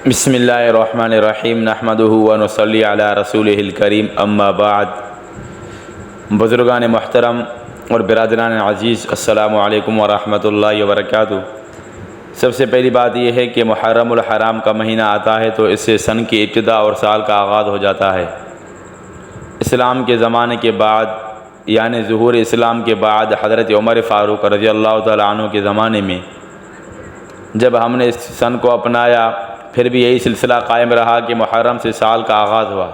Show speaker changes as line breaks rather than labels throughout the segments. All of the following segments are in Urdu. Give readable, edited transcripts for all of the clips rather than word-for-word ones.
بسم اللہ الرحمن الرحیم نحمدہ ونصلی علی رسولہ الکریم اما بعد۔ بزرگان محترم اور برادران عزیز، السلام علیکم ورحمۃ اللہ وبرکاتہ۔ سب سے پہلی بات یہ ہے کہ محرم الحرام کا مہینہ آتا ہے تو اس سے سن کی ابتدا اور سال کا آغاز ہو جاتا ہے۔ اسلام کے زمانے کے بعد یعنی ظہور اسلام کے بعد حضرت عمر فاروق رضی اللہ تعالیٰ عنہ کے زمانے میں جب ہم نے اس سن کو اپنایا، پھر بھی یہی سلسلہ قائم رہا کہ محرم سے سال کا آغاز ہوا۔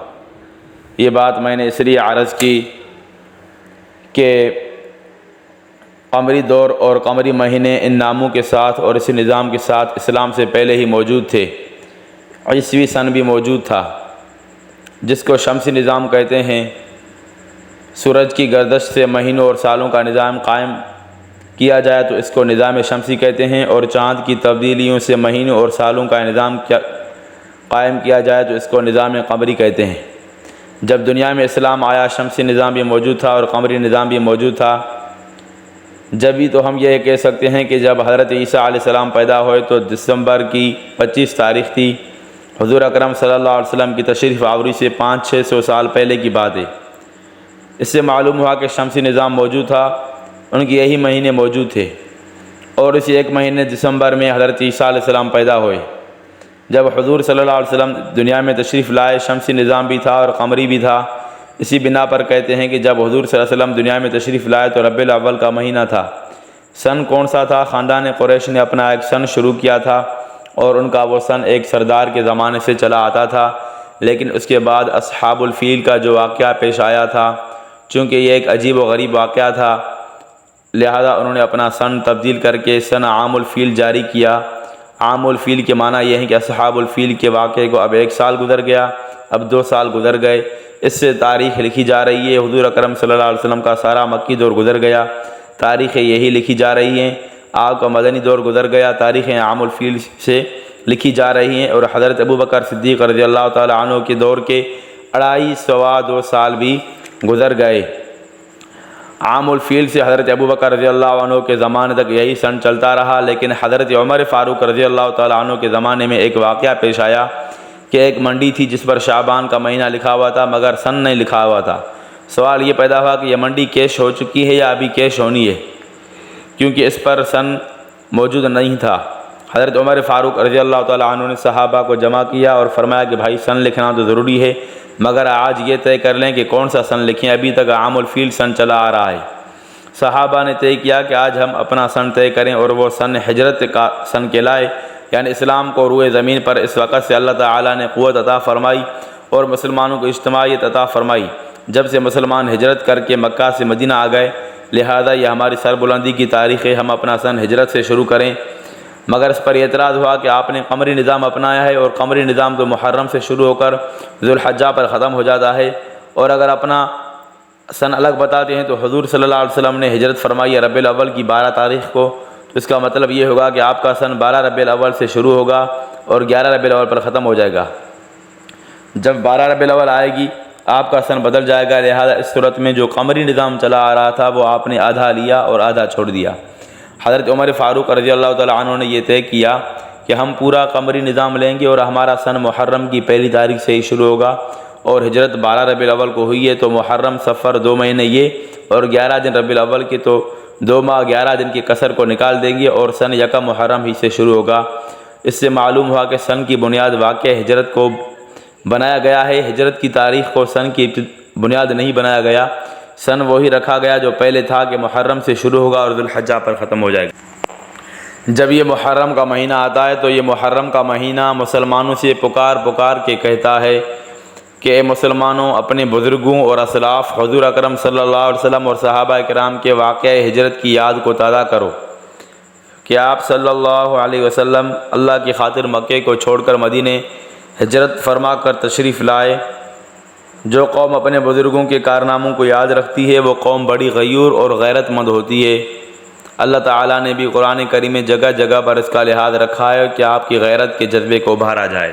یہ بات میں نے اس لیے عرض کی کہ قمری دور اور قمری مہینے ان ناموں کے ساتھ اور اس نظام کے ساتھ اسلام سے پہلے ہی موجود تھے۔ عیسوی سن بھی موجود تھا جس کو شمسی نظام کہتے ہیں۔ سورج کی گردش سے مہینوں اور سالوں کا نظام قائم کیا جائے تو اس کو نظام شمسی کہتے ہیں، اور چاند کی تبدیلیوں سے مہینوں اور سالوں کا نظام قائم کیا جائے تو اس کو نظام قمری کہتے ہیں۔ جب دنیا میں اسلام آیا، شمسی نظام بھی موجود تھا اور قمری نظام بھی موجود تھا۔ جبھی تو ہم یہ کہہ سکتے ہیں کہ جب حضرت عیسیٰ علیہ السلام پیدا ہوئے تو دسمبر کی 25 تاریخ تھی۔ حضور اکرم صلی اللہ علیہ وسلم کی تشریف آوری سے 500-600 سال پہلے کی بات ہے۔ اس سے معلوم ہوا کہ شمسی نظام موجود تھا، ان کے یہی مہینے موجود تھے، اور اسی ایک مہینے دسمبر میں حضرت عیسیٰ علیہ السلام پیدا ہوئے۔ جب حضور صلی اللہ علیہ وسلم دنیا میں تشریف لائے، شمسی نظام بھی تھا اور قمری بھی تھا۔ اسی بنا پر کہتے ہیں کہ جب حضور صلی اللہ علیہ وسلم دنیا میں تشریف لائے تو ربیع الاول کا مہینہ تھا۔ سن کون سا تھا؟ خاندان قریش نے اپنا ایک سن شروع کیا تھا، اور ان کا وہ سن ایک سردار کے زمانے سے چلا آتا تھا، لیکن اس کے بعد اصحاب الفیل کا جو واقعہ پیش آیا تھا، چونکہ یہ ایک عجیب و غریب واقعہ تھا، لہذا انہوں نے اپنا سن تبدیل کر کے سن عام الفیل جاری کیا۔ عام الفیل کے معنی یہ ہے کہ اصحاب الفیل کے واقعے کو اب 1 سال گزر گیا، اب 2 سال گزر گئے۔ اس سے تاریخ لکھی جا رہی ہے۔ حضور اکرم صلی اللہ علیہ وسلم کا سارا مکی دور گزر گیا، تاریخیں یہی لکھی جا رہی ہیں۔ آپ کا مدنی دور گزر گیا، تاریخیں عام الفیل سے لکھی جا رہی ہیں، اور حضرت ابوبکر صدیق رضی اللہ تعالیٰ عنہ کے دور کے 2.5 سال بھی گزر گئے۔ عام الفیل سے حضرت ابوبکر رضی اللہ عنہ کے زمانے تک یہی سن چلتا رہا، لیکن حضرت عمر فاروق رضی اللہ تعالیٰ عنہ کے زمانے میں ایک واقعہ پیش آیا کہ ایک منڈی تھی جس پر شعبان کا مہینہ لکھا ہوا تھا مگر سن نہیں لکھا ہوا تھا۔ سوال یہ پیدا ہوا کہ یہ منڈی کیش ہو چکی ہے یا ابھی کیش ہونی ہے، کیونکہ اس پر سن موجود نہیں تھا۔ حضرت عمر فاروق رضی اللہ تعالیٰ عنہ نے صحابہ کو جمع کیا اور فرمایا کہ بھائی سن لکھنا تو ضروری ہے، مگر آج یہ طے کر لیں کہ کون سا سن لکھیں، ابھی تک عام الفیل سن چلا آ رہا ہے۔ صحابہ نے طے کیا کہ آج ہم اپنا سن طے کریں، اور وہ سن ہجرت کا سن کہلائے، یعنی اسلام کو روئے زمین پر اس وقت سے اللہ تعالیٰ نے قوت عطا فرمائی اور مسلمانوں کو اجتماعیت عطا فرمائی جب سے مسلمان ہجرت کر کے مکہ سے مدینہ آ گئے، لہذا یہ ہماری سربلندی کی تاریخ ہے، ہم اپنا سن ہجرت سے شروع کریں۔ مگر اس پر اعتراض ہوا کہ آپ نے قمری نظام اپنایا ہے، اور قمری نظام تو محرم سے شروع ہو کر ذوالحجہ پر ختم ہو جاتا ہے، اور اگر اپنا سن الگ بتاتے ہیں تو حضور صلی اللہ علیہ وسلم نے ہجرت فرمائی ہے ربیع الاول کی 12 تاریخ کو، تو اس کا مطلب یہ ہوگا کہ آپ کا سن 12 ربیع الاول سے شروع ہوگا اور 11 ربیع الاول پر ختم ہو جائے گا۔ جب 12 ربیع الاول آئے گی آپ کا سن بدل جائے گا، لہذا اس صورت میں جو قمری نظام چلا آ رہا تھا وہ آپ نے آدھا لیا اور آدھا چھوڑ دیا۔ حضرت عمر فاروق رضی اللہ تعالیٰ عنہ نے یہ طے کیا کہ ہم پورا قمری نظام لیں گے، اور ہمارا سن محرم کی 1 تاریخ سے ہی شروع ہوگا، اور ہجرت 12 ربیع الاول کو ہوئی ہے تو محرم صفر 2 مہینے یہ، اور 11 دن ربیع الاول کے تو 2 ماہ 11 دن کی قصر کو نکال دیں گے، اور سن 1 محرم ہی سے شروع ہوگا۔ اس سے معلوم ہوا کہ سن کی بنیاد واقع ہجرت کو بنایا گیا ہے، ہجرت کی تاریخ کو سن کی بنیاد نہیں بنایا گیا۔ سن وہی رکھا گیا جو پہلے تھا کہ محرم سے شروع ہوگا اور ذوالحجہ پر ختم ہو جائے گا۔ جب یہ محرم کا مہینہ آتا ہے تو یہ محرم کا مہینہ مسلمانوں سے پکار کے کہتا ہے کہ اے مسلمانوں، اپنے بزرگوں اور اسلاف حضور اکرم صلی اللہ علیہ وسلم اور صحابہ کرام کے واقعہ ہجرت کی یاد کو تازہ کرو کہ آپ صلی اللہ علیہ وسلم اللہ کی خاطر مکے کو چھوڑ کر مدینے ہجرت فرما کر تشریف لائے۔ جو قوم اپنے بزرگوں کے کارناموں کو یاد رکھتی ہے وہ قوم بڑی غیور اور غیرت مند ہوتی ہے۔ اللہ تعالیٰ نے بھی قرآن کریم میں جگہ جگہ پر اس کا لحاظ رکھا ہے کہ آپ کی غیرت کے جذبے کو ابھارا جائے۔